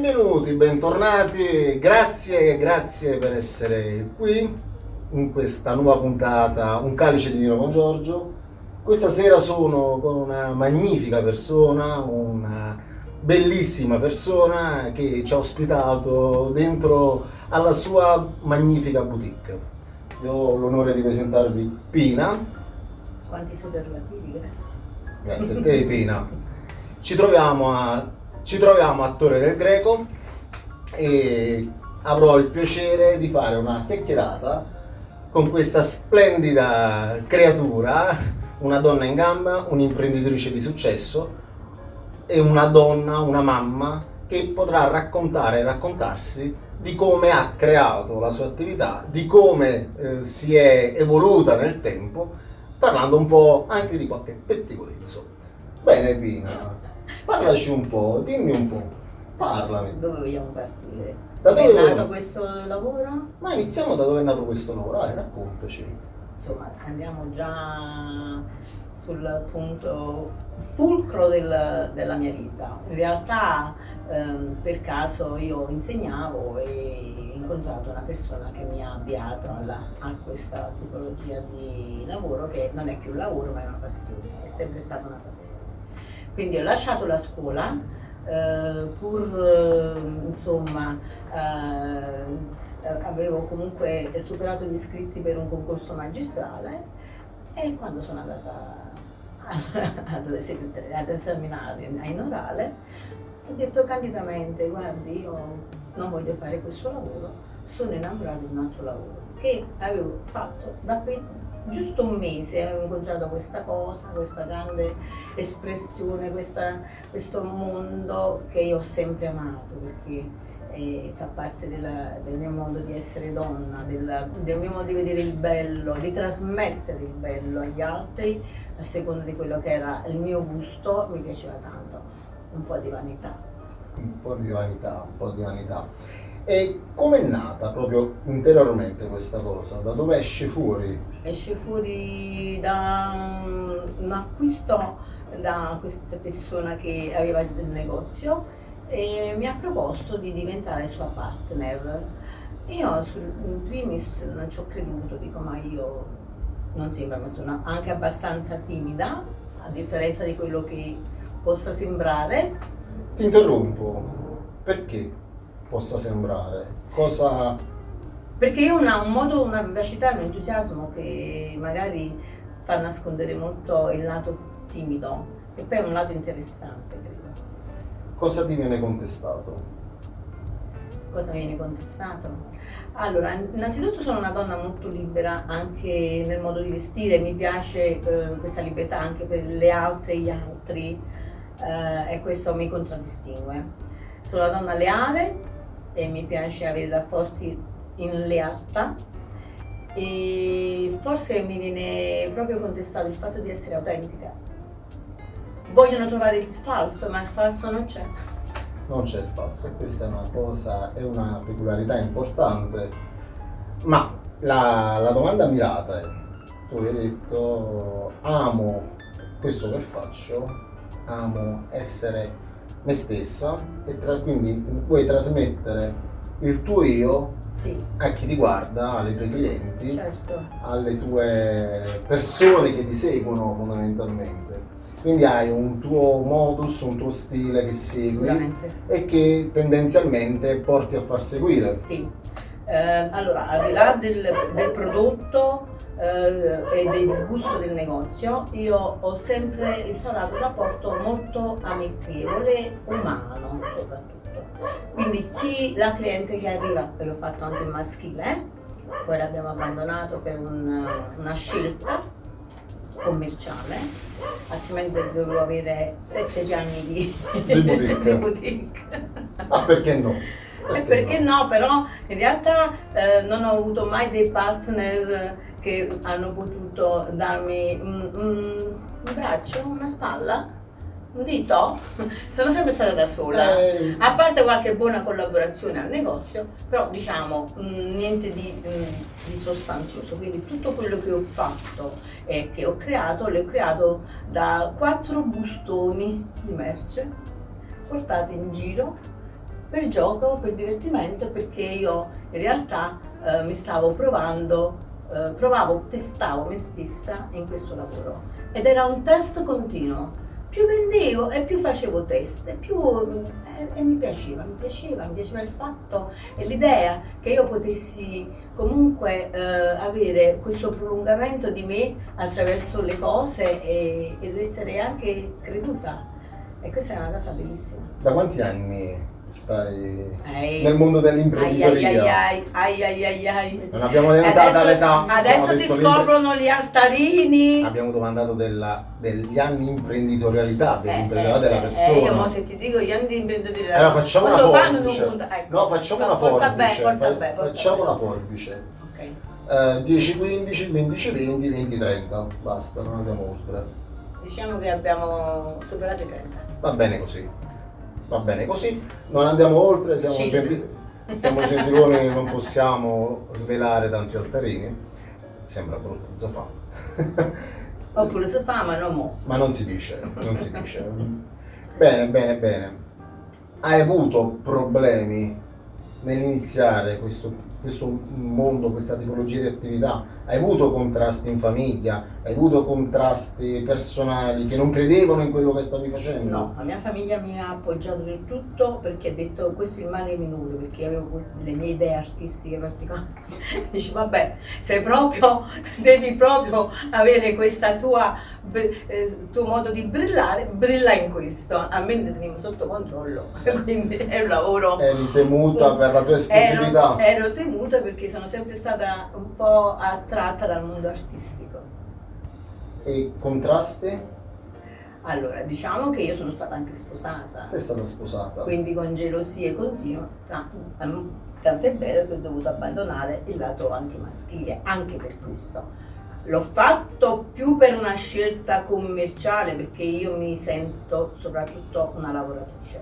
Benvenuti, bentornati, grazie per essere qui in questa nuova puntata Un calice di vino con Giorgio. Questa sera sono con una magnifica persona, una bellissima persona che ci ha ospitato dentro alla sua magnifica boutique. Io ho l'onore di presentarvi Pina. Quanti superlativi, grazie. Grazie a te Pina. Ci troviamo a Torre del Greco e avrò il piacere di fare una chiacchierata con questa splendida creatura, una donna in gamba, un'imprenditrice di successo e una donna, una mamma che potrà raccontarsi di come ha creato la sua attività, di come si è evoluta nel tempo, parlando un po' anche di qualche pettegolezzo. Bene Pina, parlaci un po', dimmi un po', parlami. Dove vogliamo partire? Da Dove dove è nato vogliamo- questo lavoro? Ma iniziamo da dove è nato questo lavoro, raccontaci. Insomma, andiamo già sul punto fulcro della mia vita. In realtà, per caso io insegnavo e ho incontrato una persona che mi ha avviato a questa tipologia di lavoro, che non è più un lavoro ma è una passione, è sempre stata una passione. Quindi ho lasciato la scuola, avevo comunque superato gli iscritti per un concorso magistrale e quando sono andata ad esaminare in orale ho detto candidamente: guardi, io non voglio fare questo lavoro, sono innamorata di un altro lavoro che avevo fatto da giusto un mese. Avevo incontrato questa cosa, questa grande espressione, questo mondo che io ho sempre amato, perché fa parte del mio modo di essere donna, del mio modo di vedere il bello, di trasmettere il bello agli altri a seconda di quello che era il mio gusto. Mi piaceva tanto, un po' di vanità. Un po' di vanità. E com'è nata proprio interiormente questa cosa? Da dove esce fuori? Esce fuori da un acquisto da questa persona che aveva il negozio e mi ha proposto di diventare sua partner. Io in primis non ci ho creduto, dico ma io non sembra, ma sono anche abbastanza timida, a differenza di quello che possa sembrare. Ti interrompo, perché possa sembrare? Cosa... Perché io ho un modo, una vivacità, un entusiasmo che magari fa nascondere molto il lato timido, e poi è un lato interessante, credo. Cosa ti viene contestato? Cosa viene contestato? Allora, innanzitutto sono una donna molto libera anche nel modo di vestire, mi piace questa libertà anche per le altre e gli altri, e questo mi contraddistingue. Sono una donna leale e mi piace avere rapporti in lealtà, e forse mi viene proprio contestato il fatto di essere autentica. Vogliono trovare il falso, ma il falso non c'è. Non c'è il falso, questa è una cosa, è una peculiarità importante, ma la domanda mirata è, tu hai detto amo questo che faccio, amo essere me stessa e quindi vuoi trasmettere il tuo io Sì, a chi ti guarda, alle tue clienti, certo. alle tue persone che ti seguono fondamentalmente. Quindi hai un tuo modus, un tuo stile che segui Sicuramente. e che tendenzialmente porti a far seguire. Sì. Allora, al di là del prodotto e del gusto del negozio, io ho sempre instaurato un rapporto molto amichevole, umano soprattutto. Quindi la cliente che arriva, poi ho fatto anche il maschile, poi l'abbiamo abbandonato per una scelta commerciale, altrimenti dovevo avere 7 anni Di di boutique. boutique. Ma perché no? E perché no, però in realtà non ho avuto mai dei partner che hanno potuto darmi un braccio, una spalla, un dito. Sono sempre stata da sola, a parte qualche buona collaborazione al negozio, però diciamo niente di sostanzioso. Quindi tutto quello che ho fatto e che ho creato, l'ho creato da 4 bustoni di merce portati in giro per gioco, per divertimento, perché io in realtà mi stavo testavo me stessa in questo lavoro ed era un test continuo. Più vendevo e più facevo test, e mi piaceva il fatto e l'idea che io potessi comunque avere questo prolungamento di me attraverso le cose ed essere anche creduta. E questa è una cosa bellissima. Da quanti anni stai nel mondo dell'imprenditoria? Ai. Non abbiamo demandato l'età. Adesso si scoprono gli altarini. Abbiamo domandato degli anni imprenditorialità, dell'imprenditoria della persona. Io mo se ti dico gli anni di imprenditorialità. Allora facciamo una forbice. Ecco. No, facciamo una forbice. Porta Facciamo bene. una forbice. Ok. 10, 15, 15, 20, 20, 30. Basta, non andiamo oltre. Diciamo che abbiamo superato i 30. Va bene così. Va bene così. Non andiamo oltre, siamo gentiloni, non possiamo svelare tanti altarini. Sembra brutto, zafà. Oppure si fa, ma non mo. Ma non si dice. Bene. Hai avuto problemi nell'iniziare questo mondo, questa tipologia di attività? Hai avuto contrasti in famiglia? Hai avuto contrasti personali che non credevano in quello che stavi facendo? No, la mia famiglia mi ha appoggiato del tutto perché ha detto questo è il male minore, perché io avevo le mie idee artistiche particolari. Dici vabbè, devi proprio avere questa tuo modo di brillare, brilla in questo. A me mi tenevo sotto controllo, quindi è un lavoro. Eri temuta per la tua esclusività? Ero temuta perché sono sempre stata un po' attratta dal mondo artistico. E contrasti? Allora, diciamo che io sono stata anche sposata. Sei stata sposata? Quindi con gelosie continue, tant'è vero che ho dovuto abbandonare il lato anche maschile, anche per questo. L'ho fatto più per una scelta commerciale, perché io mi sento soprattutto una lavoratrice.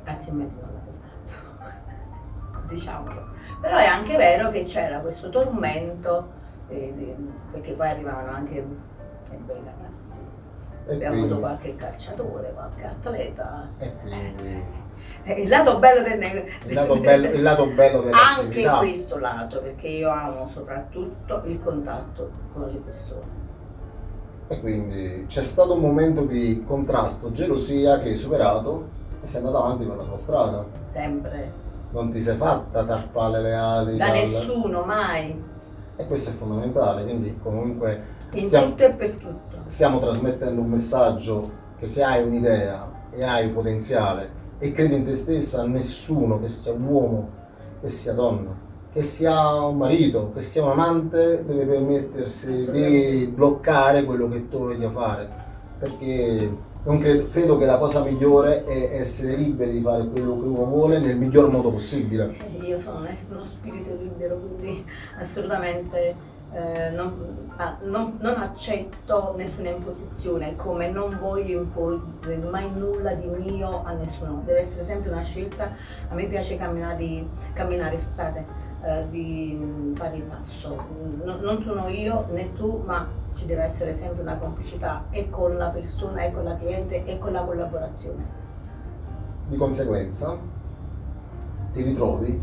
Altrimenti non l'avrei fatto, diciamolo. Però è anche vero che c'era questo tormento, perché poi arrivavano anche bei ragazzi. Abbiamo avuto qualche calciatore, qualche atleta. E quindi Il lato bello il lato bello anche dell'attività. questo lato, perché io amo soprattutto il contatto con le persone. E quindi c'è stato un momento di contrasto, gelosia che hai superato e sei andata avanti per la tua strada. Sempre. Non ti sei fatta tarpare le ali Da nessuno, mai. E questo è fondamentale, quindi comunque In tutto e per tutto. stiamo trasmettendo un messaggio che se hai un'idea e hai un potenziale e credi in te stessa, nessuno, che sia un uomo, che sia donna, che sia un marito, che sia un amante, deve permettersi di bloccare quello che tu voglia fare, perché non credo che la cosa migliore è essere liberi di fare quello che uno vuole nel miglior modo possibile. Io sono uno spirito libero, quindi assolutamente non accetto nessuna imposizione, come non voglio imporre mai nulla di mio a nessuno. Deve essere sempre una scelta. A me piace camminare, di pari passo. Non sono io né tu, ma ci deve essere sempre una complicità e con la persona, e con la cliente, e con la collaborazione. Di conseguenza ti ritrovi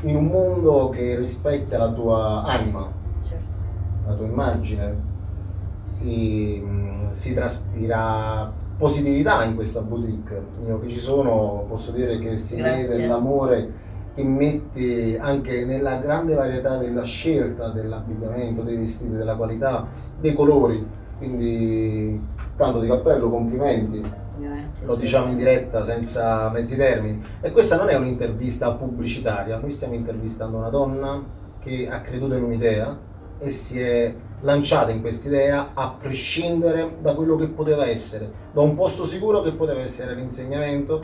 in un mondo che rispecchia la tua anima, Certo. la tua immagine, si traspira positività in questa boutique. Io che ci sono posso dire che si Grazie. vede l'amore che metti anche nella grande varietà della scelta dell'abbigliamento, dei vestiti, della qualità, dei colori. Quindi tanto di cappello, complimenti. Grazie. Lo diciamo in diretta senza mezzi termini. E questa non è un'intervista pubblicitaria, noi stiamo intervistando una donna che ha creduto in un'idea e si è lanciata in quest'idea a prescindere da quello che poteva essere, da un posto sicuro che poteva essere l'insegnamento,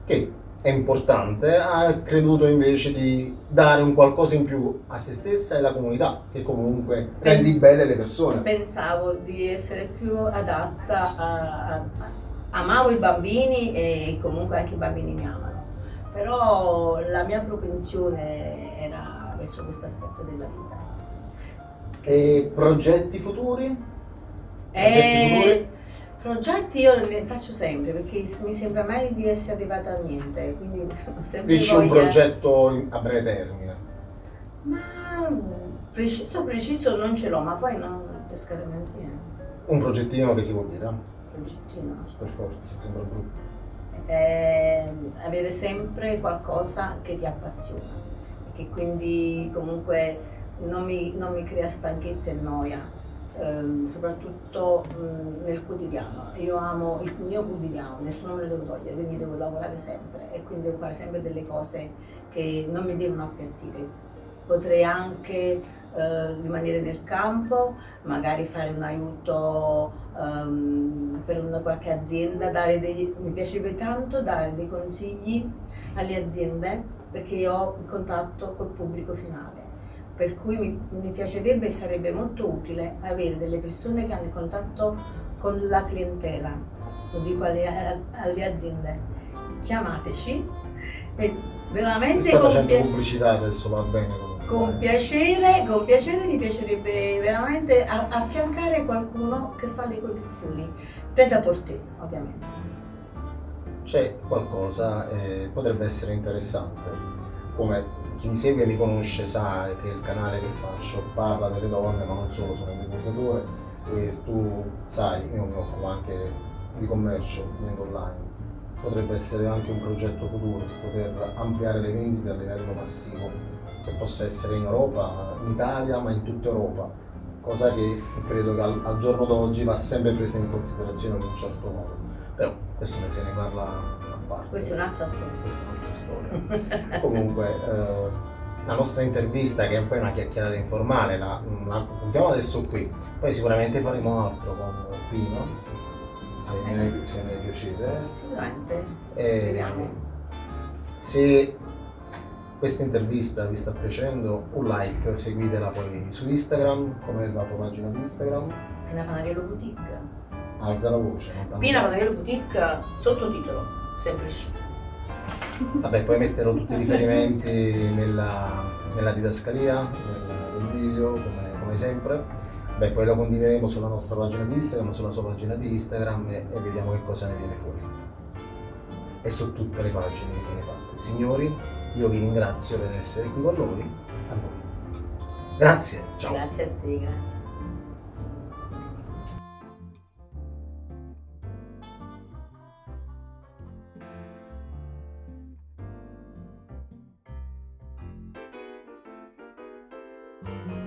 che è importante, ha creduto invece di dare un qualcosa in più a se stessa e alla comunità, che comunque rendi belle le persone. Pensavo di essere più adatta amavo i bambini e comunque anche i bambini mi amano, però la mia propensione era verso questo aspetto della vita. E progetti futuri? Progetti futuri? Progetti io ne faccio sempre perché mi sembra mai di essere arrivata a niente, quindi ho sempre Dici un voglia. progetto a breve termine. Ma preciso non ce l'ho, ma poi non pescare insieme. Un progettino che si vuol dire, Progettino. per forza, sembra brutto. Avere sempre qualcosa che ti appassiona, che quindi comunque non mi crea stanchezza e noia, soprattutto nel quotidiano. Io amo il mio quotidiano, nessuno me lo devo togliere, quindi devo lavorare sempre e quindi devo fare sempre delle cose che non mi devono appiattire. Potrei anche rimanere nel campo, magari fare un aiuto per qualche azienda, mi piacerebbe tanto dare dei consigli alle aziende perché io ho il contatto col pubblico finale, per cui mi piacerebbe e sarebbe molto utile avere delle persone che hanno il contatto con la clientela, lo dico alle aziende, chiamateci e veramente Si sta facendo pubblicità adesso, va bene comunque. con piacere mi piacerebbe veramente affiancare qualcuno che fa le collezioni, prêt-à-porter ovviamente. C'è qualcosa, potrebbe essere interessante, come chi mi segue e mi conosce sa che il canale che faccio parla delle donne, ma non solo, sono un divulgatore e tu sai, io mi occupo anche di commercio, vendo online. Potrebbe essere anche un progetto futuro, poter ampliare le vendite a livello massivo, che possa essere in Europa, in Italia, ma in tutta Europa, cosa che credo che al giorno d'oggi va sempre presa in considerazione in un certo modo. Però questo se ne parla a parte. Questa è un'altra storia. Questa è un'altra storia. Comunque, la nostra intervista, che è un po' una chiacchierata informale, la puntiamo adesso qui, poi sicuramente faremo altro con Pino, se ne piacete. Sicuramente. Vediamo. Se questa intervista vi sta piacendo, un like, seguitela poi su Instagram, come la tua pagina di Instagram. Pina Panariello Boutique. Alza la voce. Pina Panariello Boutique, sottotitolo, semplice. Vabbè, poi metterò tutti i riferimenti nella didascalia, nel video, come sempre. Beh, poi lo condivideremo sulla nostra pagina di Instagram, sulla sua pagina di Instagram e vediamo che cosa ne viene fuori. E su tutte le pagine che viene fatte. Signori, io vi ringrazio per essere qui con noi. A voi. Grazie, ciao. Grazie a te, grazie. Thank you.